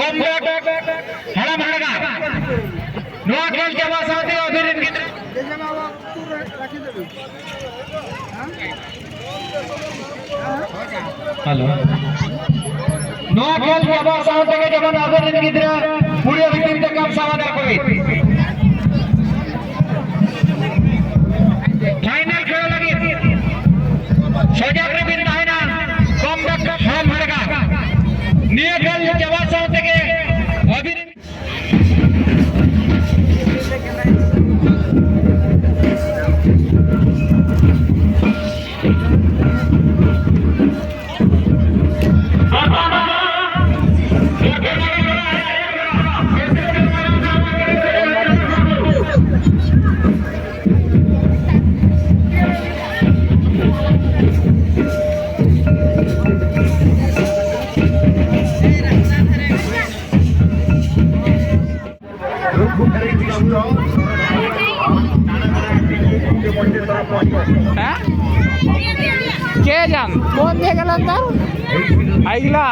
comeback হাড়া ভাড়া নোয়াখাল জেলা সমিতি অধীন হ্যালো নোয়াখাল জেলা সমিতি যেমন অধীন গিদ্রা পুরো ভিত্তিতে কাম সমাধান করি ফাইনাল খেলা লাগি সজাগরে বিন না কমব্যাক হাড়া ভাড়া নোয়াখাল জেলা সমিতি অধীন কে যান কোন দিয়ে গেলেন তার আইলা